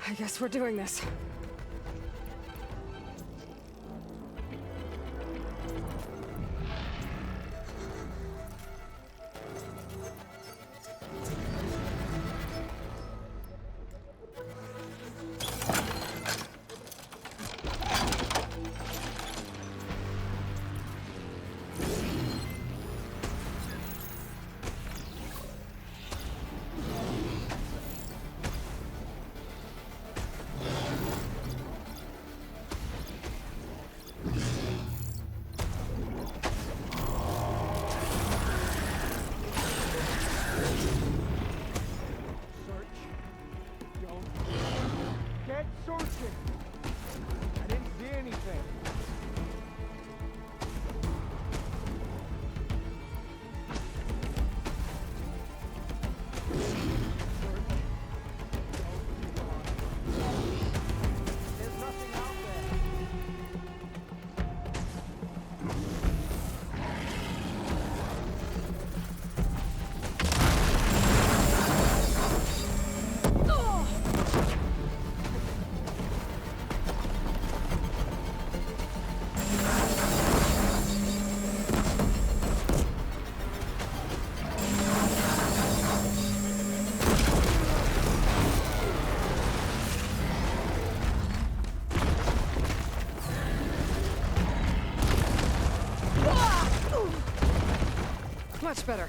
I guess we're doing this. Much better.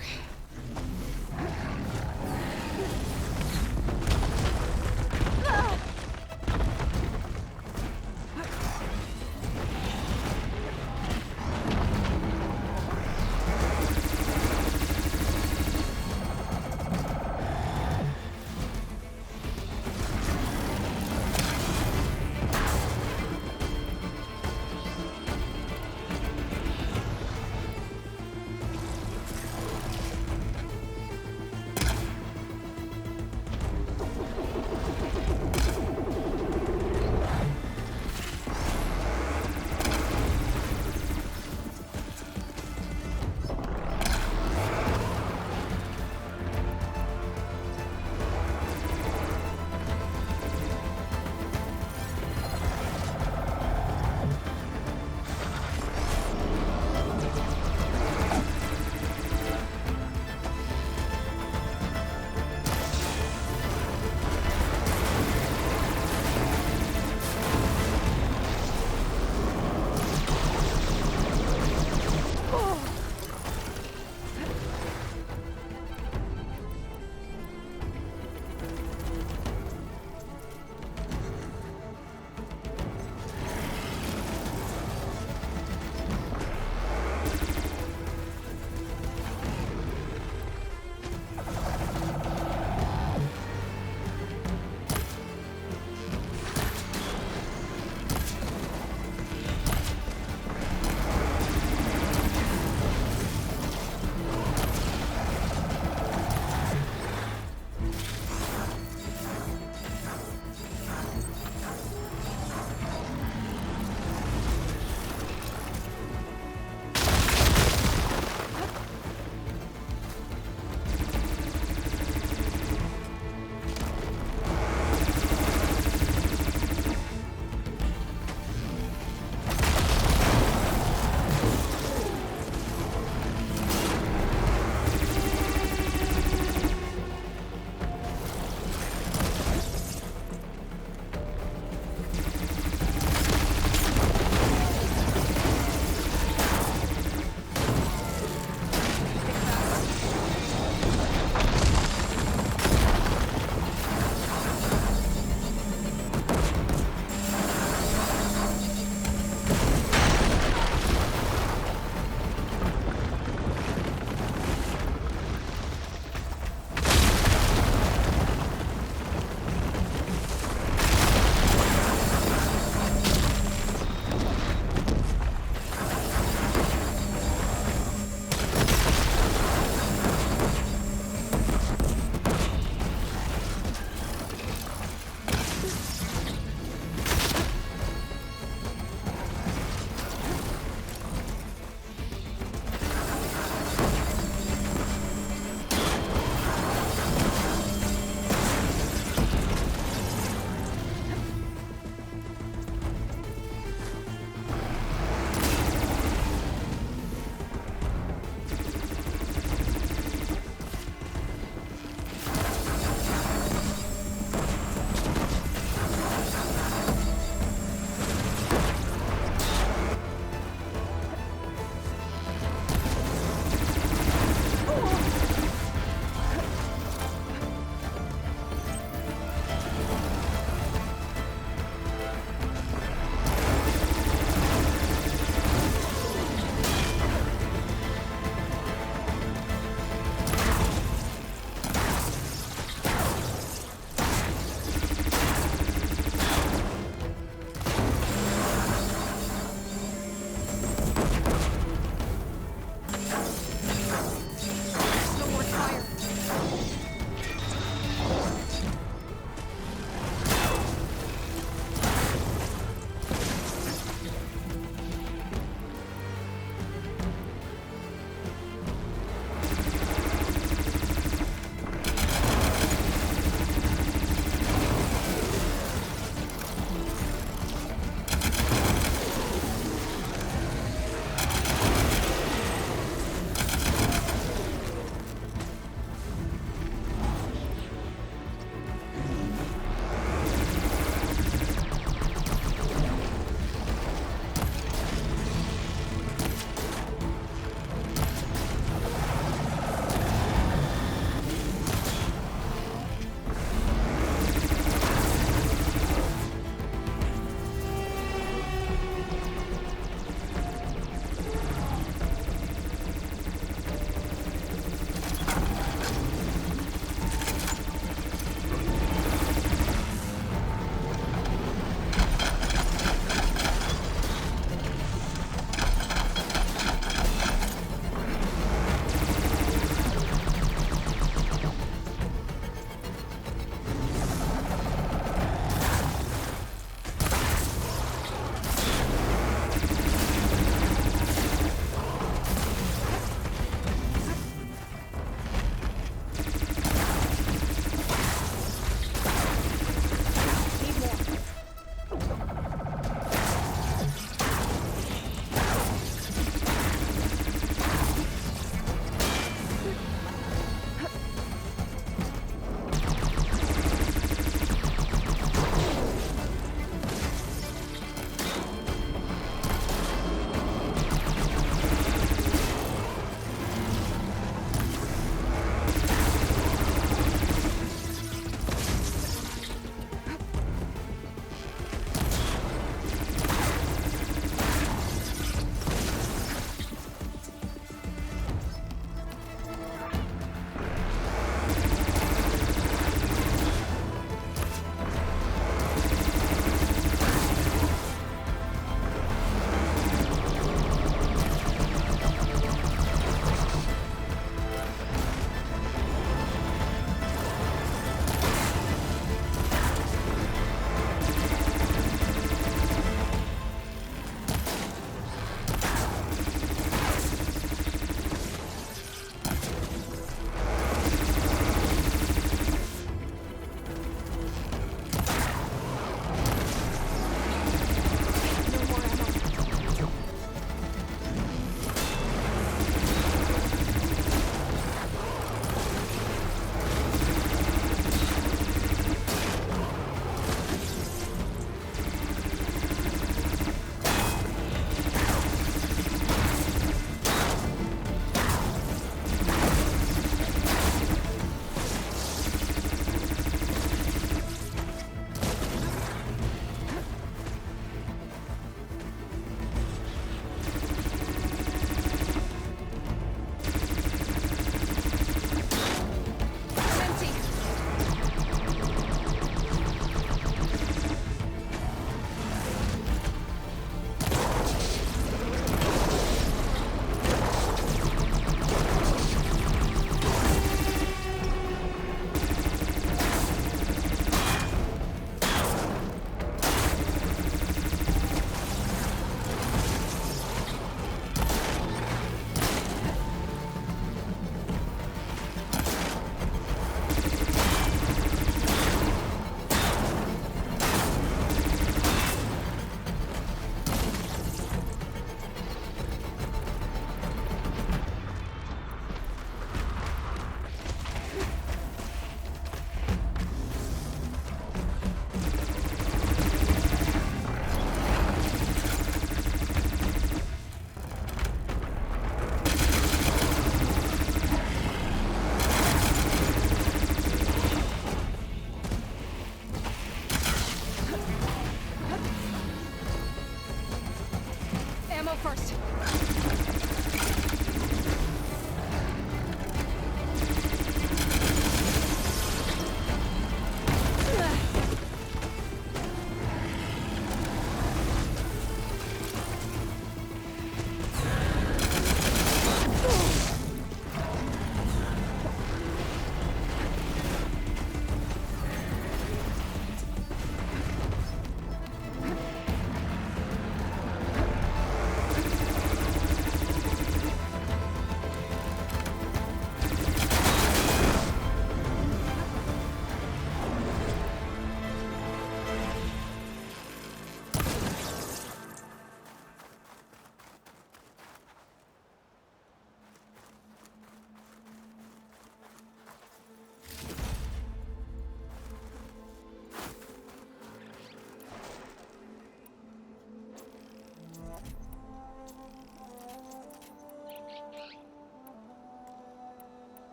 Aloy first!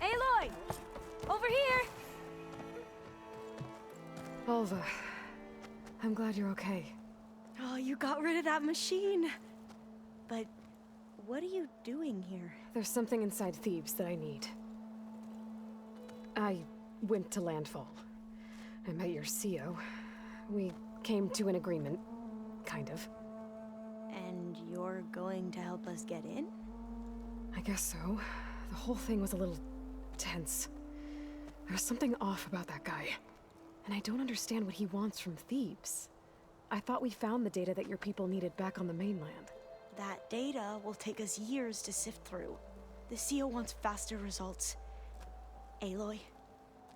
Aloy! Over here! Alva, I'm glad you're okay. Oh, you got rid of that machine. But what are you doing here? There's something inside Thebes that I need. I went to landfall. I met your CO. We came to an agreement, kind of. And you're going to help us get in? I guess so. The whole thing was a little tense. There was something off about that guy. And I don't understand what he wants from Thebes. I thought we found the data that your people needed back on the mainland. That data will take us years to sift through. The CO wants faster results. Aloy,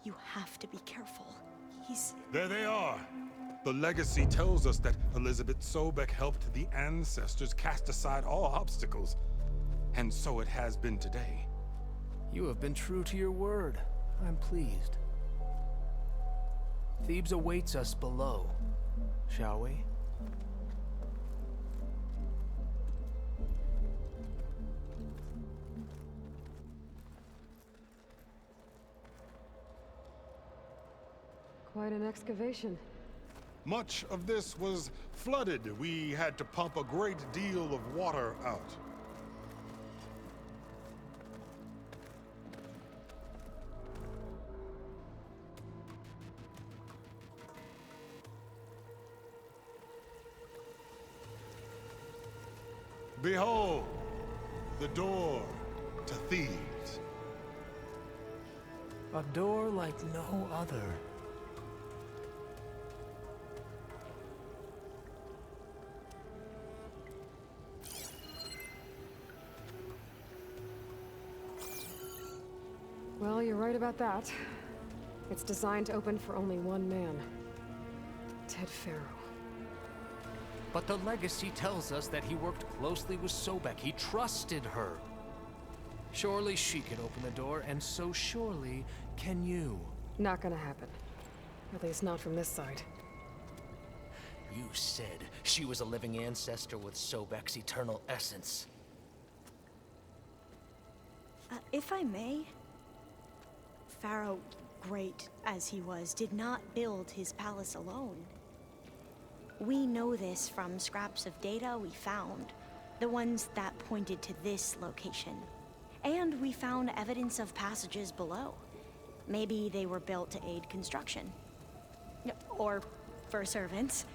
you have to be careful. He's... There they are. The legacy tells us that Elizabeth Sobek helped the ancestors cast aside all obstacles. And so it has been today. You have been true to your word. I'm pleased. Thebes awaits us below, shall we? Quite an excavation. Much of this was flooded. We had to pump a great deal of water out. Behold, the door to Thebes. A door like no other. Well, you're right about that. It's designed to open for only one man. Ted Faro. But the legacy tells us that he worked closely with Sobek. He trusted her. Surely she can open the door, and so surely can you. Not gonna happen. At least not from this side. You said she was a living ancestor with Sobek's eternal essence. If I may, Pharaoh, great as he was, did not build his palace alone. We know this from scraps of data we found, the ones that pointed to this location. And we found evidence of passages below. Maybe they were built to aid construction. Or for servants.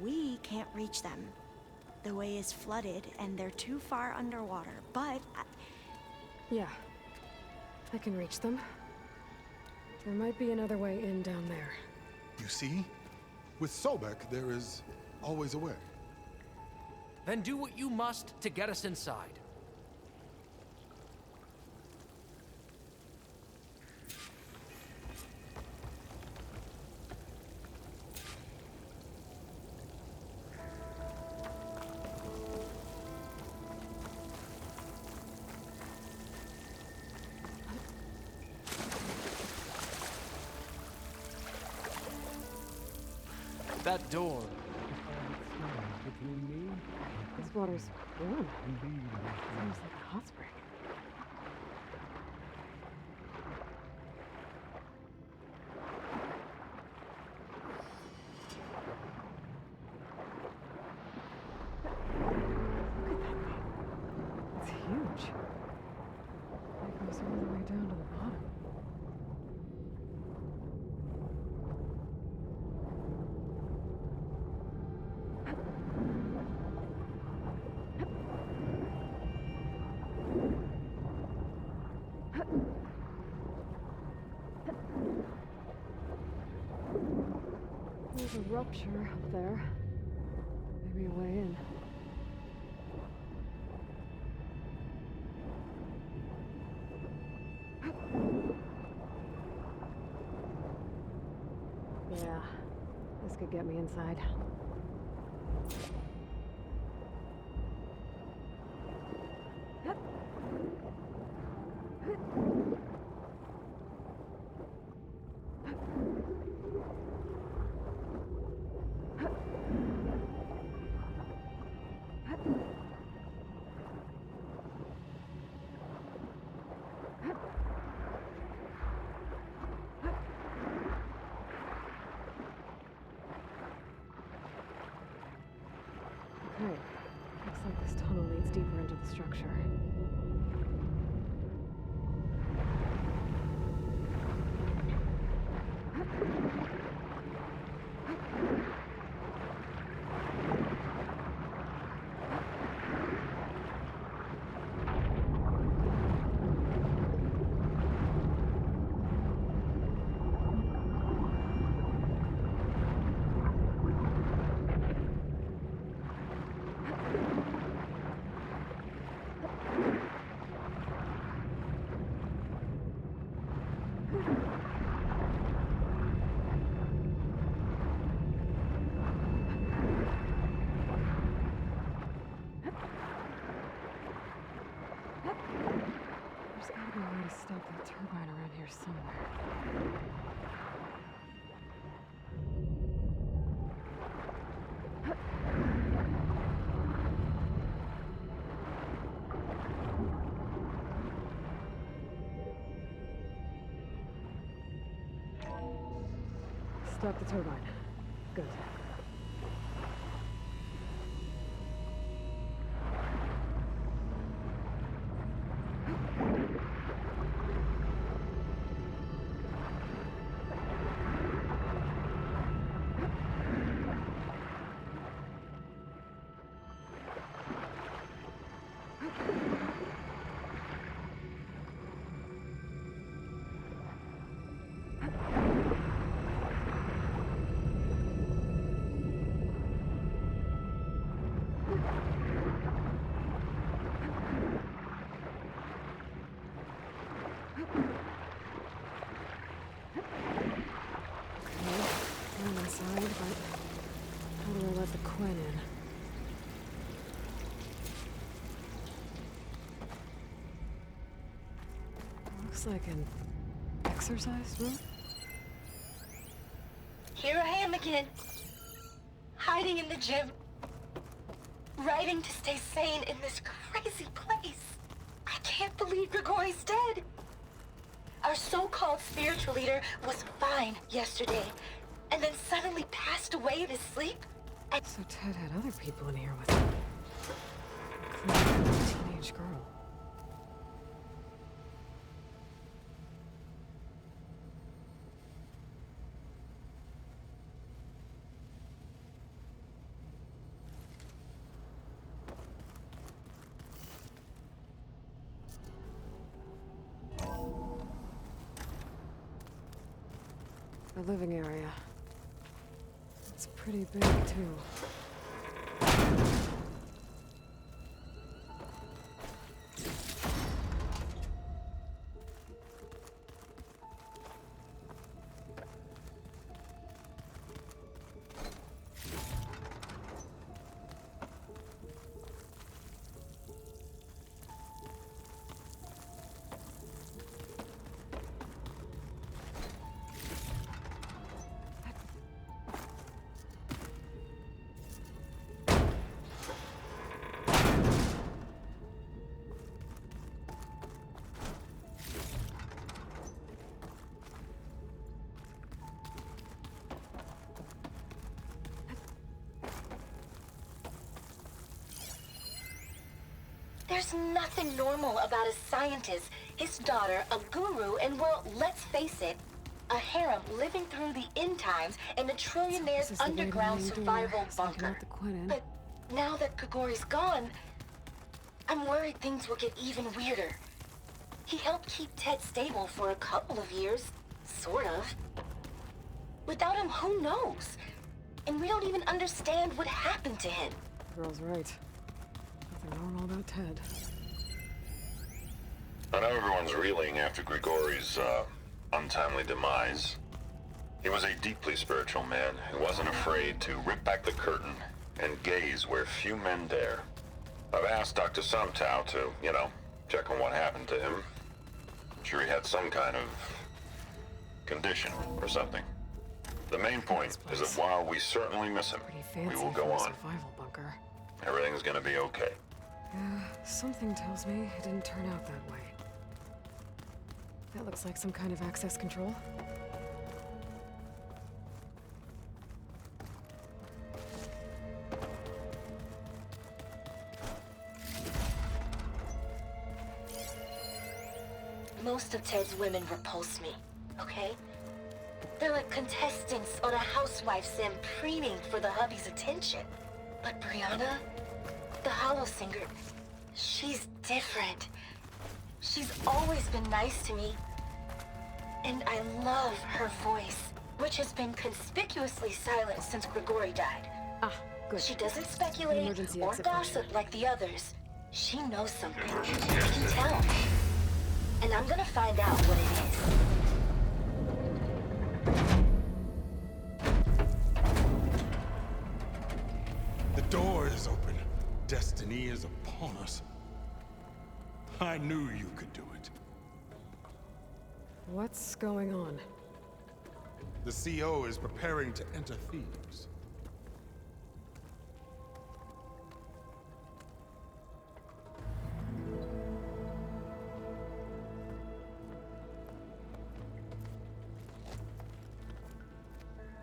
We can't reach them. The way is flooded and they're too far underwater, but... Yeah, I can reach them. There might be another way in down there. You see? With Sobek, there is always a way. Then do what you must to get us inside. That door. This water's warm. Seems like a hot spring. Look at that thing. It's huge. It goes all the way down to the bottom. There's a rupture up there. Maybe a way in. Yeah, this could get me inside. Okay, looks like this tunnel leads deeper into the structure. There's gotta be a way to stop that turbine around here somewhere. Stop the turbine. Good. I'm inside, but how do I let the Quen in? Looks like an exercise room. Here I am again, hiding in the gym, writing to stay sane in this crazy place. I can't believe Grigori's dead. Our so-called spiritual leader was fine yesterday, and then suddenly passed away in his sleep. So Ted had other people in here with him. Including a teenage girl. The living area. It's pretty big, too. There's nothing normal about a scientist, his daughter, a guru, and well, let's face it, a harem living through the end times in a trillionaire's underground survival bunker. But now that Grigori's gone, I'm worried things will get even weirder. He helped keep Ted stable for a couple of years, sort of. Without him, who knows? And we don't even understand what happened to him. The girl's right. Nothing normal about Ted. I know everyone's reeling after Grigori's, untimely demise. He was a deeply spiritual man who wasn't afraid to rip back the curtain and gaze where few men dare. I've asked Dr. Sumtow to, check on what happened to him. I'm sure he had some kind of condition or something. The main point is that while we certainly miss him, we will go on. Survival bunker. Everything's gonna be okay. Yeah, something tells me it didn't turn out that way. That looks like some kind of access control. Most of Ted's women repulse me, okay? They're like contestants on a housewife sim preening for the hubby's attention. But Brianna, the hollow singer, she's different. She's always been nice to me. And I love her voice, which has been conspicuously silent since Grigori died. Ah, good. She doesn't speculate Emergency or exit gossip function. like the others. She knows something. I can tell. And I'm gonna find out what it is. The door is open. Destiny is upon us. I knew you could do it. What's going on? The CO is preparing to enter Thebes.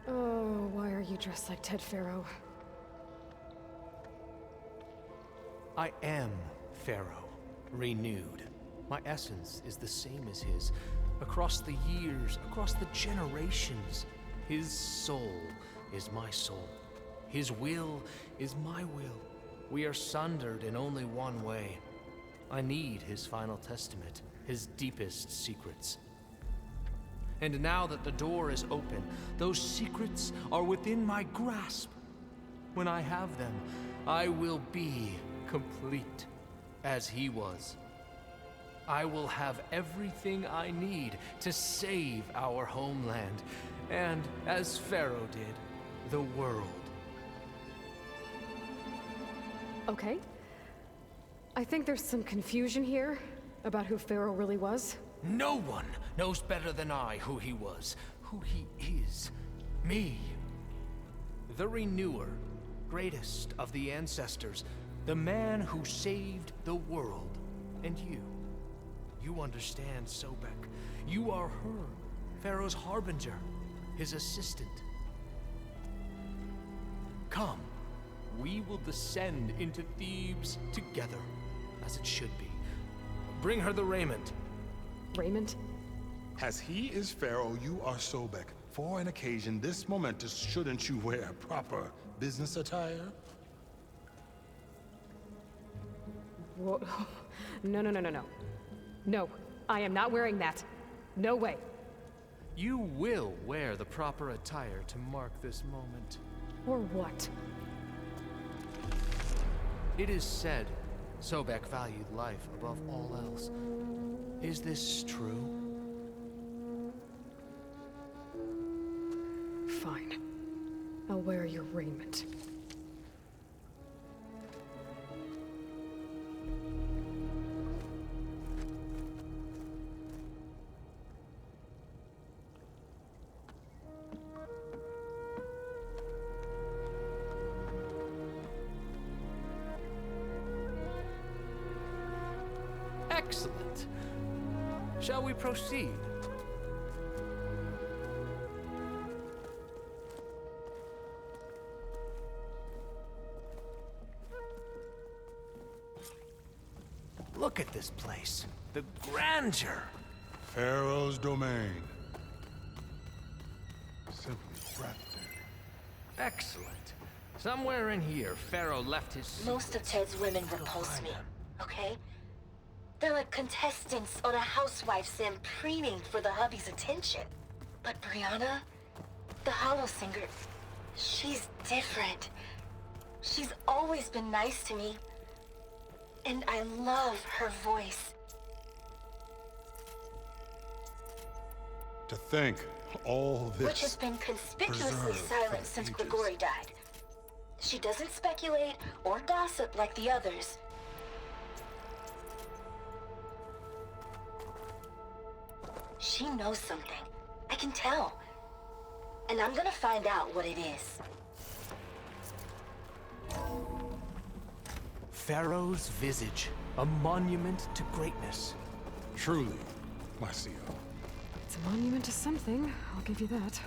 Oh, why are you dressed like Ted Pharaoh? I am Pharaoh, renewed. My essence is the same as his. Across the years, across the generations, his soul is my soul. His will is my will. We are sundered in only one way. I need his final testament, his deepest secrets. And now that the door is open, those secrets are within my grasp. When I have them, I will be complete, as he was. I will have everything I need to save our homeland, and, as Pharaoh did, the world. Okay. I think there's some confusion here about who Pharaoh really was. No one knows better than I who he was, who he is. Me. The Renewer, greatest of the ancestors, the man who saved the world. And you. You understand, Sobek. You are her, Pharaoh's harbinger, his assistant. Come, we will descend into Thebes together, as it should be. Bring her the raiment. Raymond? As he is Pharaoh, you are Sobek. For an occasion this momentous, shouldn't you wear proper business attire? Whoa. No. No, I am not wearing that. No way. You will wear the proper attire to mark this moment. Or what? It is said Sobek valued life above all else. Is this true? Fine. I'll wear your raiment. Excellent. Shall we proceed? Look at this place. The grandeur. Pharaoh's domain. Simply breathtaking. Excellent. Somewhere in here, Pharaoh left his... Most of Ted's women repulse me, okay? They're like contestants on a housewife sim preening for the hubby's attention. But Brianna, the hollow singer, she's different. She's always been nice to me. And I love her voice. To think all this... Which has been conspicuously preserved silent for since ages. Grigori died. She doesn't speculate or gossip like the others. She knows something. I can tell. And I'm gonna find out what it is. Pharaoh's visage, a monument to greatness. Truly, my CEO. It's a monument to something, I'll give you that.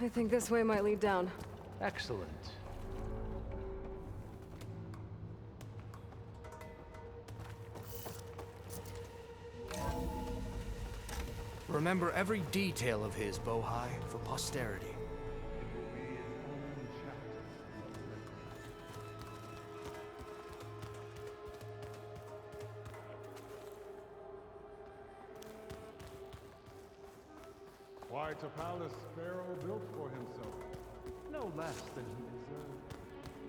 I think this way might lead down. Excellent. Remember every detail of his, Bohai, for posterity. Quite a palace Pharaoh built for himself. No less than he deserved.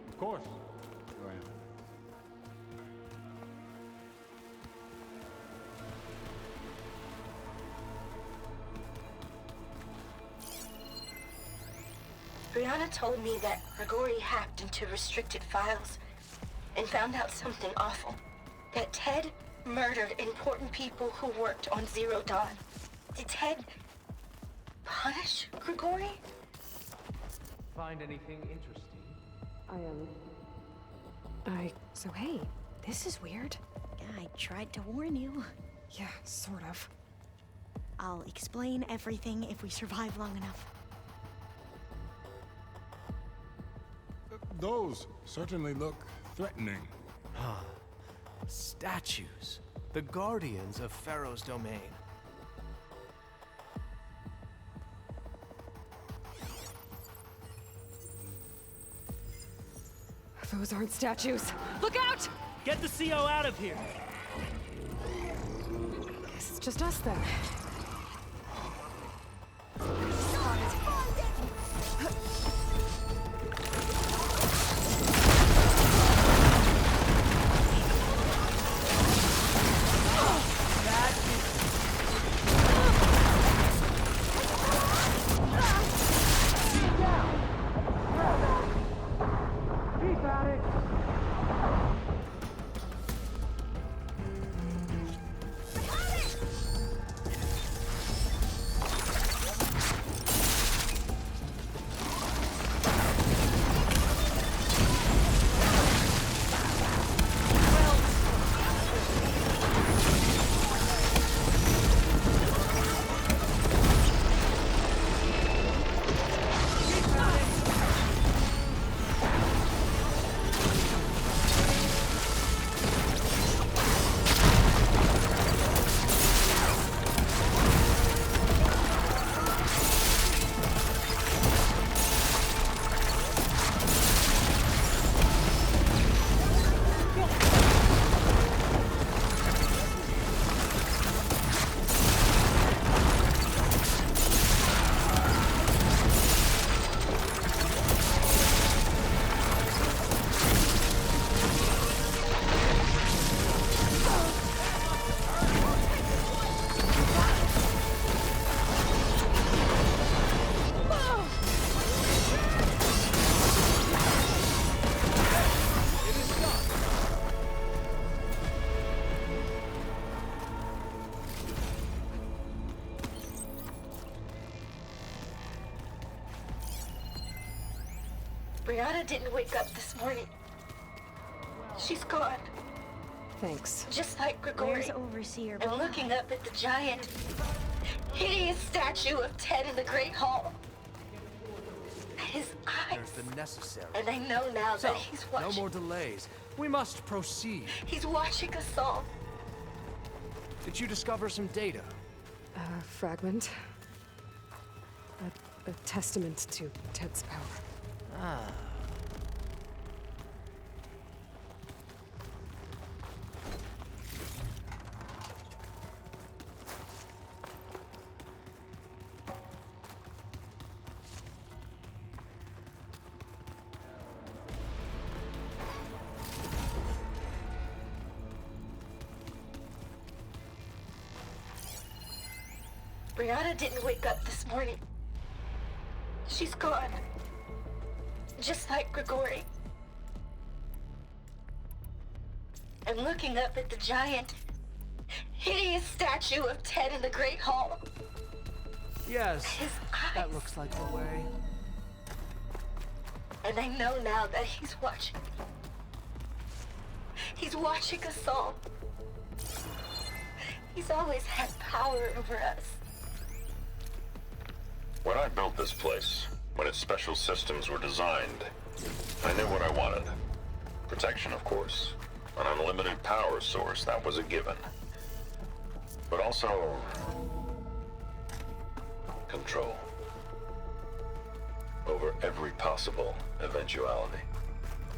Of course, Your Eminence. Brianna told me that Grigori hacked into restricted files and found out something awful. That Ted murdered important people who worked on Zero Dawn. Did Ted punish Grigori? Find anything interesting? So hey, this is weird. Yeah, I tried to warn you. Yeah, sort of. I'll explain everything if we survive long enough. Those certainly look threatening. Statues. The guardians of Pharaoh's domain. Those aren't statues. Look out! Get the CO out of here! Guess it's just us then. Brianna didn't wake up this morning. She's gone, Thanks. just like Grigori. Where's Overseer And Bob? looking up at the giant, hideous statue of Ted in the Great Hall. His eyes. There's the necessary. And I know now So, that he's watching. no more delays. We must proceed. He's watching us all. Did you discover some data? A fragment. A testament to Ted's power. Ah. Brianna didn't wake up this morning. She's gone, just like Grigori. And looking up at the giant, hideous statue of Ted in the Great Hall. Yes, His eyes. that looks like the way. And I know now that he's watching. He's watching us all. He's always had power over us. When I built this place, when its special systems were designed, I knew what I wanted. Protection, of course. An unlimited power source, that was a given. But also... control. Over every possible eventuality.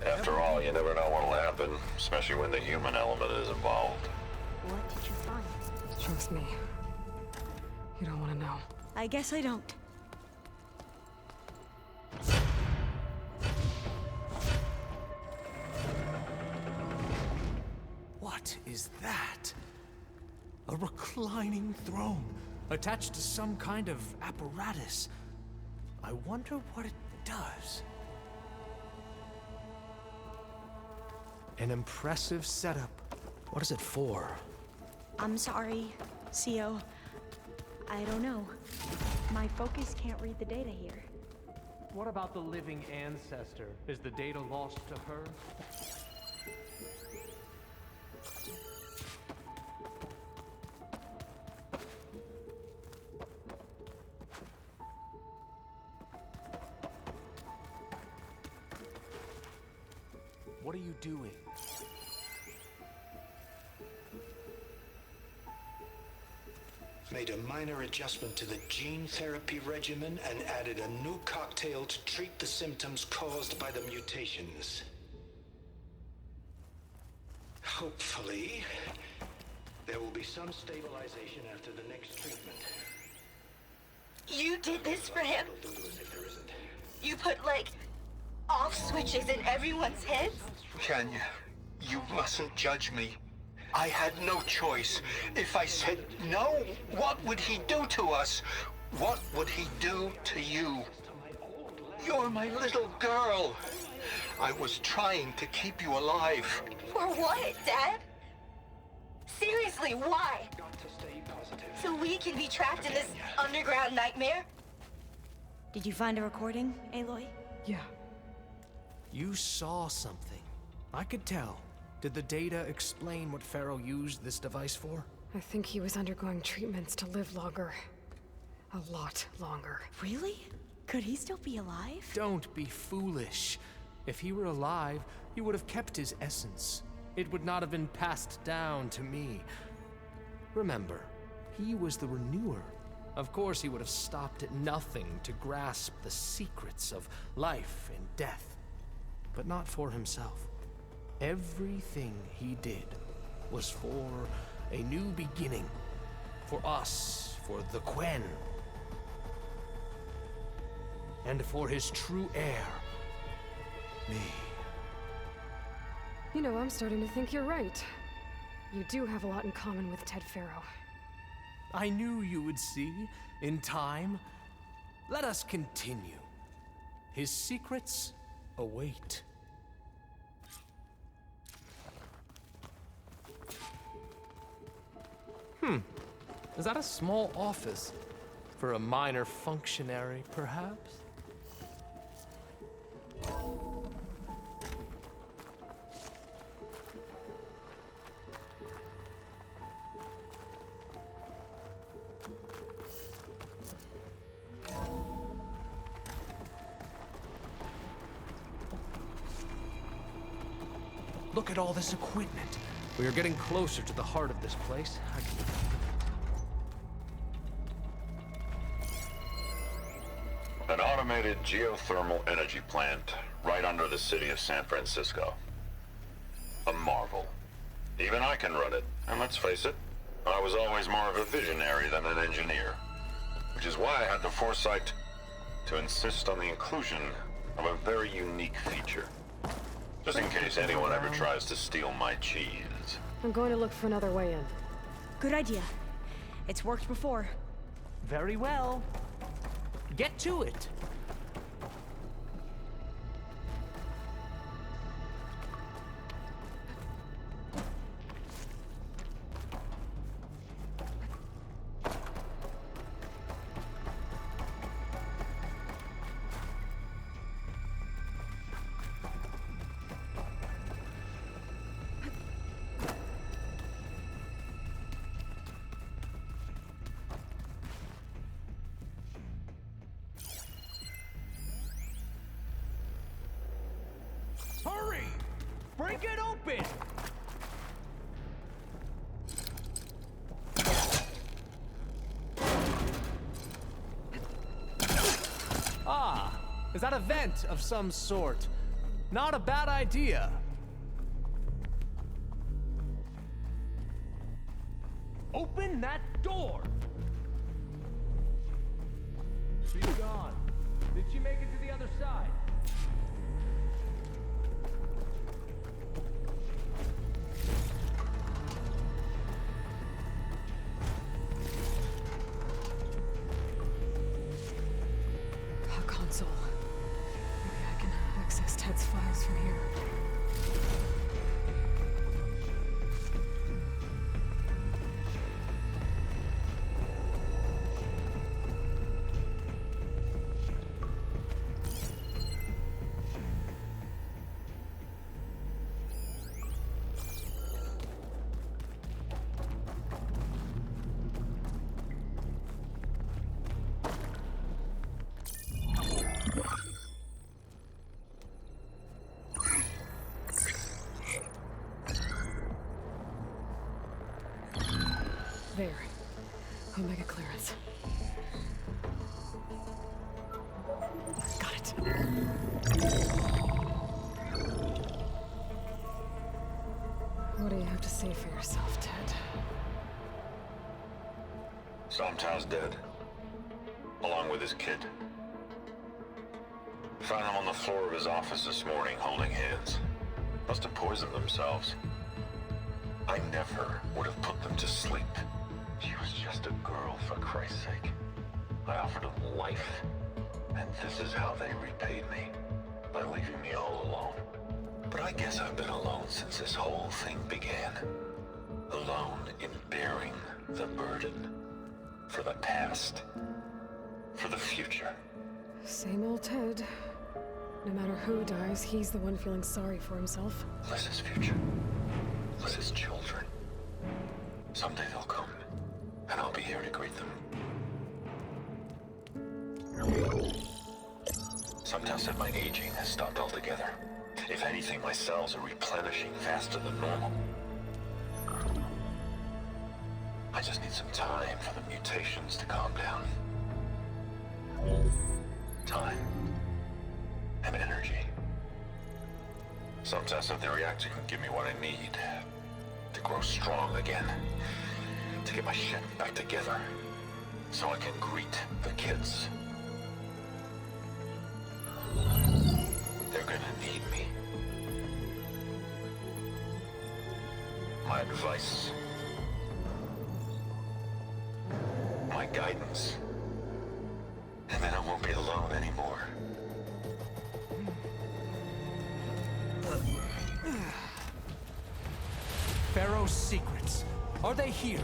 After all, you never know what'll happen, especially when the human element is involved. What did you find? Trust me. You don't want to know. I guess I don't. What is that? A reclining throne, attached to some kind of apparatus. I wonder what it does. An impressive setup. What is it for? I'm sorry, CO. I don't know. My focus can't read the data here. What about the living ancestor? Is the data lost to her? What are you doing? Made a minor adjustment to the gene therapy regimen and added a new cocktail to treat the symptoms caused by the mutations. Hopefully, there will be some stabilization after the next treatment. You did this for him? It'll do as if there isn't. You put, like, off switches in everyone's heads? Kenya, you mustn't judge me. I had no choice. If I said no, what would he do to us? What would he do to you? You're my little girl. I was trying to keep you alive. For what, Dad? Seriously, why? So we can be trapped in this underground nightmare? Did you find a recording, Aloy? Yeah. You saw something. I could tell. Did the data explain what Pharaoh used this device for? I think he was undergoing treatments to live longer. A lot longer. Really? Could he still be alive? Don't be foolish. If he were alive, he would have kept his essence. It would not have been passed down to me. Remember, he was the renewer. Of course, he would have stopped at nothing to grasp the secrets of life and death. But not for himself. Everything he did was for a new beginning. For us, for the Quen. And for his true heir, me. You know, I'm starting to think you're right. You do have a lot in common with Ted Pharaoh. I knew you would see, in time. Let us continue. His secrets await. Is that a small office? For a minor functionary, perhaps? Look at all this equipment. We are getting closer to the heart of this place. An automated geothermal energy plant right under the city of San Francisco. A marvel. Even I can run it, and let's face it, I was always more of a visionary than an engineer. Which is why I had the foresight to insist on the inclusion of a very unique feature. Just in case anyone ever tries to steal my cheese. I'm going to look for another way in. Good idea. It's worked before. Very well. Get to it. Hurry! Break it open! Ah, is that a vent of some sort? Not a bad idea. Open that door! She's gone. Did she make it to the other side? A console. Maybe I can access Ted's files from here. There. Omega clearance. Got it. What do you have to say for yourself, Ted? Sometimes dead. Along with his kid. Found him on the floor of his office this morning, holding hands. Must have poisoned themselves. I never would have put them to sleep. She was just a girl, for Christ's sake. I offered them life, and this is how they repaid me, by leaving me all alone. But I guess I've been alone since this whole thing began. Alone in bearing the burden. For the past. For the future. Same old Ted. No matter who dies, he's the one feeling sorry for himself. Liz's future. Liz's children. Someday they'll come. And I'll be here to greet them. Some tell said my aging has stopped altogether. If anything, my cells are replenishing faster than normal. I just need some time for the mutations to calm down. Time. And energy. Some test said the reactor can give me what I need. To grow strong again. To get my shit back together, so I can greet the kids. They're gonna need me. My advice. My guidance. And then I won't be alone anymore. Pharaoh's secrets. Are they here?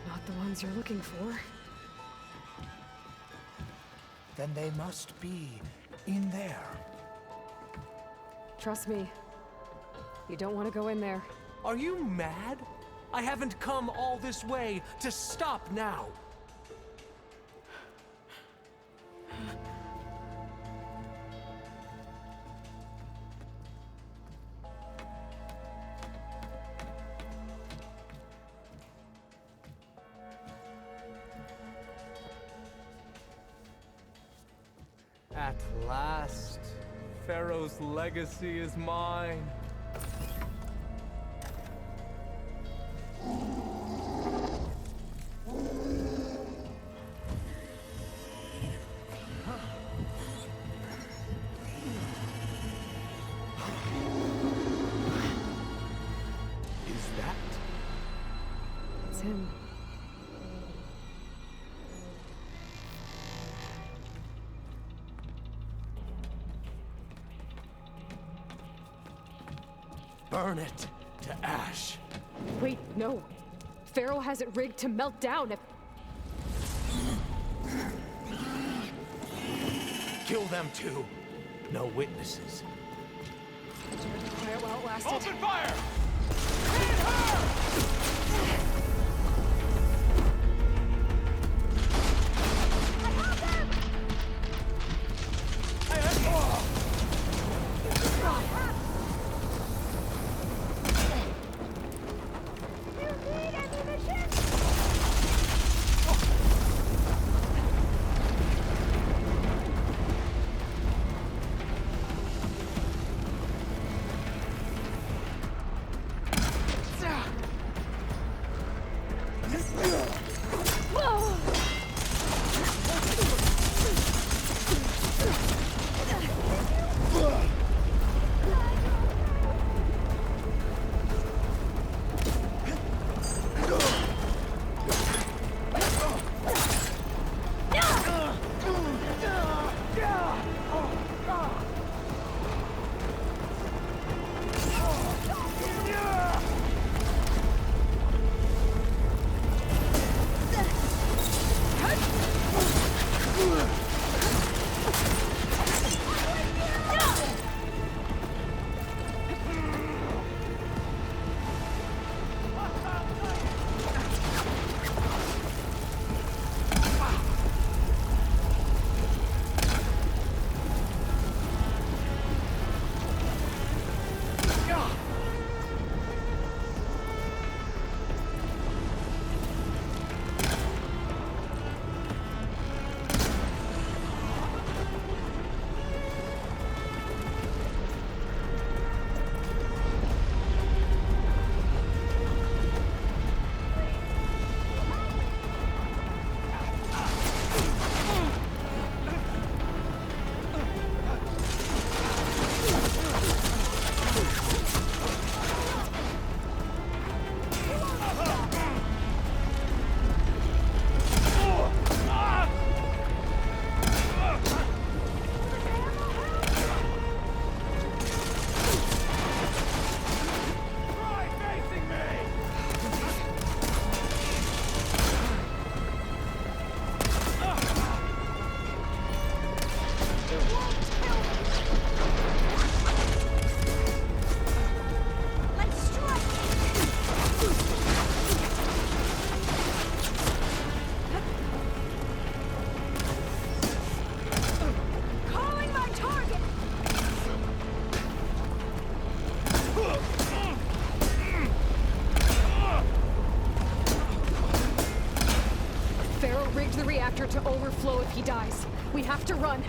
Not the ones you're looking for. Then they must be in there. Trust me. You don't want to go in there. Are you mad? I haven't come all this way to stop now. At last, Pharaoh's legacy is mine. Is that? It's him. Burn it to ash. Wait, no. Pharaoh has it rigged to melt down if... Kill them too. No witnesses. Quiet while it lasted. Open fire! To overflow if he dies. We have to run.